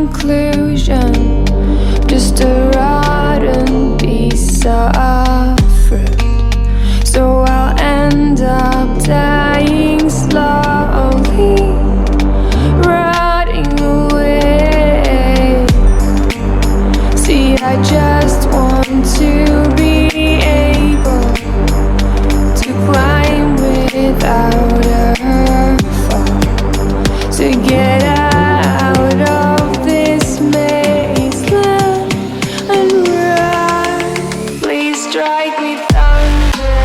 conclusion, just a rotten piece of fruit. So I'll end up dying slowly, rotting away. See, I just want to be able to climb without a fall, to get out of this mazeland and run. Please strike me thunder,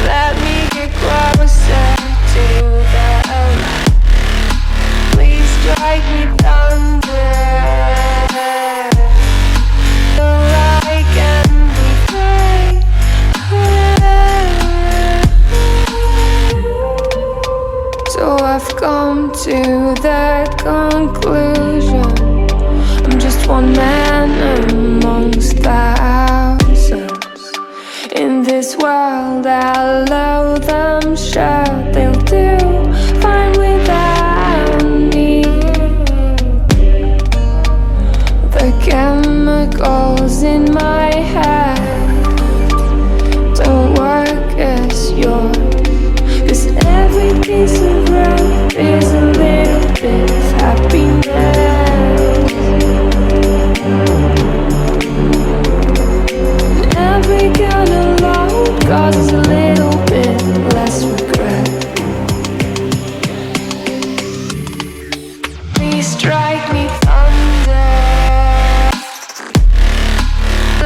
let me get closer to the light. Please strike me thunder, so I can be free. So I've come to the conclusion, I'm just one man amongst thousands. In this world I'll load them, sure they'll do fine without me. The chemicals in my head don't work as yours, 'cause every piece of road is a little bit of happiness, and every kind of load causes a little bit less regret. Please strike me thunder,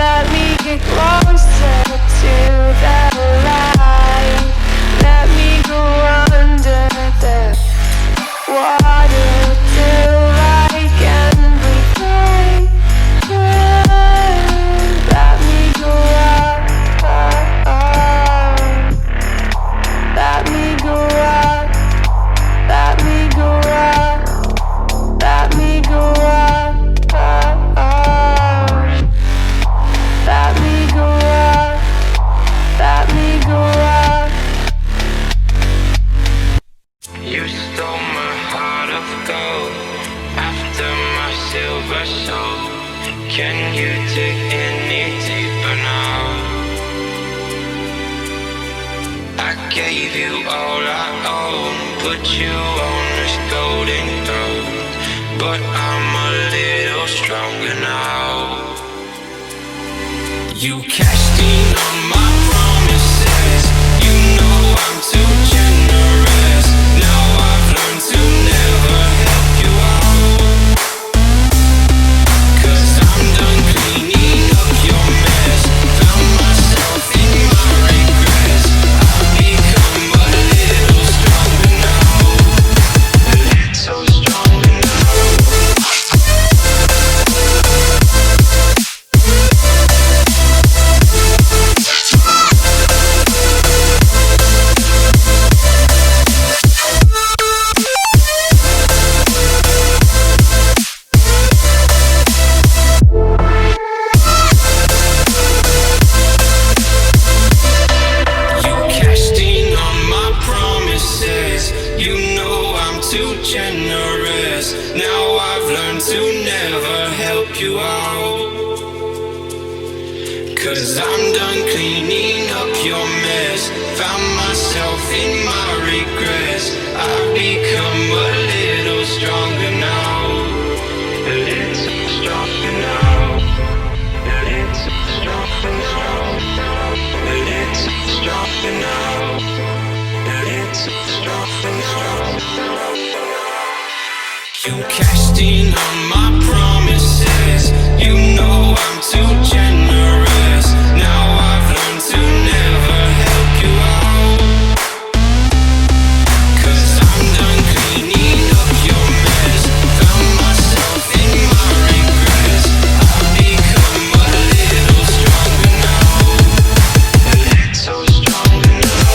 let me get closer to the light. Let me go under the water till I can breathe free. Let me go up, let me go up, let me go up, let me go up, let me go up, let me go up. You stole my heart of gold after my silver soul. Can you dig any deeper now? I gave you all I own, put you on this golden throne, but I'm a little stronger now. You cashed in on my promises, you know I'm too generous. Now I've learned to never help you out, 'cause I'm done cleaning up your mess. Found myself in my regrets. I've become a little stronger now, a little stronger now. You cashed in on my promises, you know I'm too generous. Now I've learned to never help you out, 'cause I'm done cleaning up your mess. Found myself in my regrets. I've become a little stronger now, a little stronger now, a little stronger now, a little stronger now, a little stronger now. You cashed in on my promises, you know I'm too generous. Now I've learned to never help you out, 'cause I'm done cleaning up your mess. Found myself in my regrets. I've become a little stronger now, a little stronger now.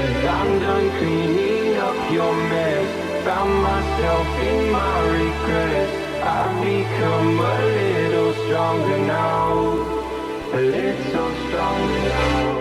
'Cause I'm done cleaning up your mess. Found myself in my regrets. I've become a little stronger now. A little stronger now.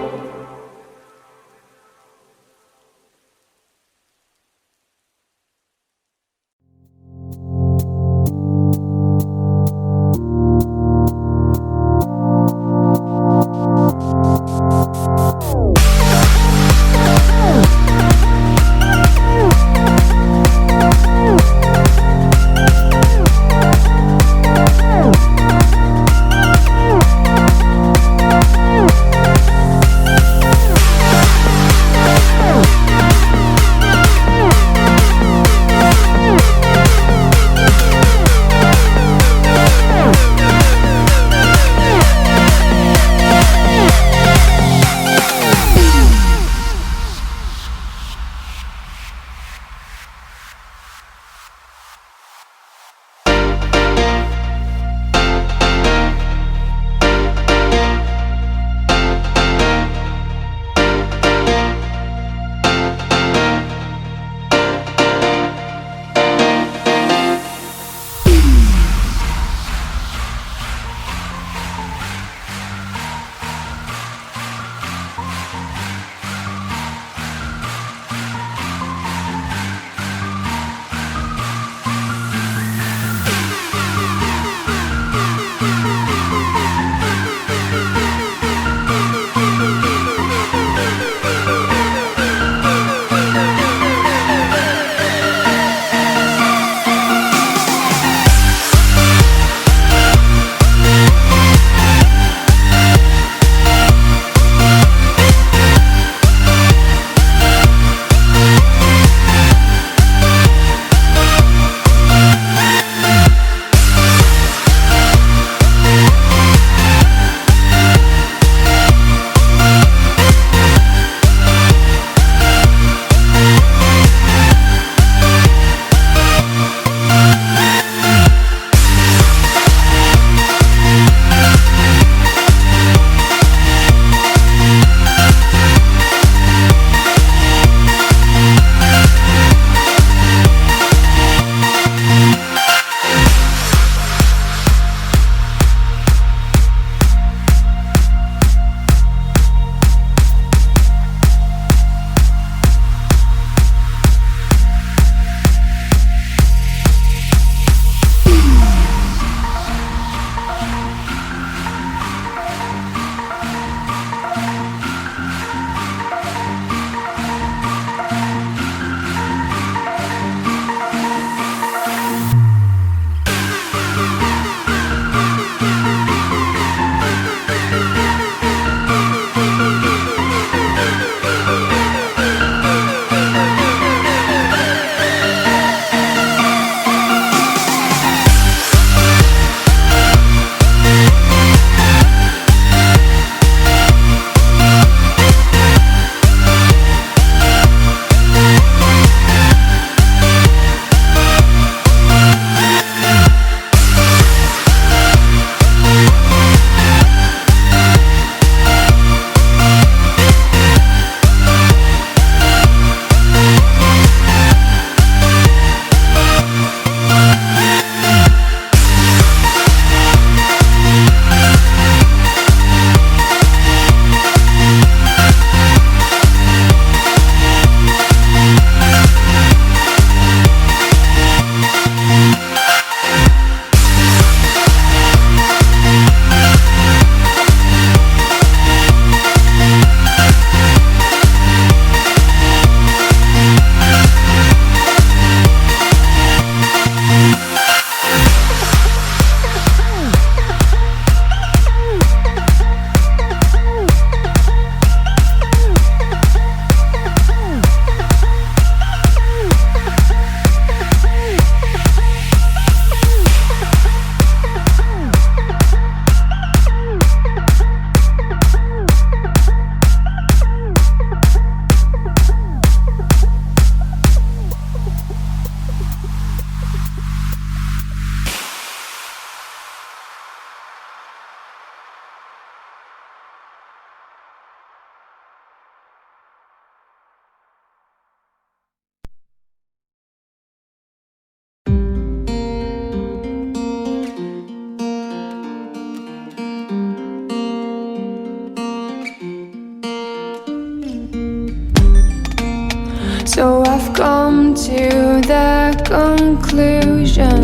So I've come to the conclusion,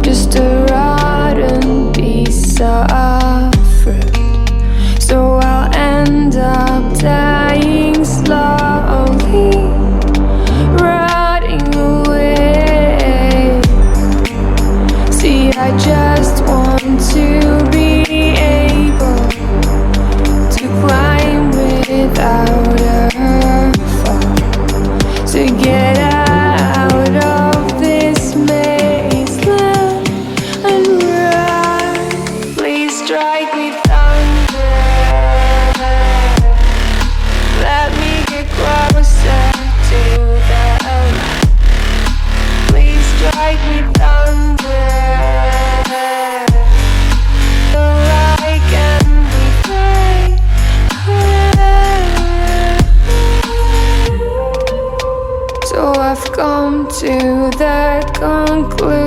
just a rotten piece of fruit. So I'll end up dying slowly, rotting away. See, I just want to be able to climb without a fall, to get out of this maze land and run. Please strike me thunder, let me get closer to the light. Please strike me thunder, so I can be free. So I've come to the conclusion,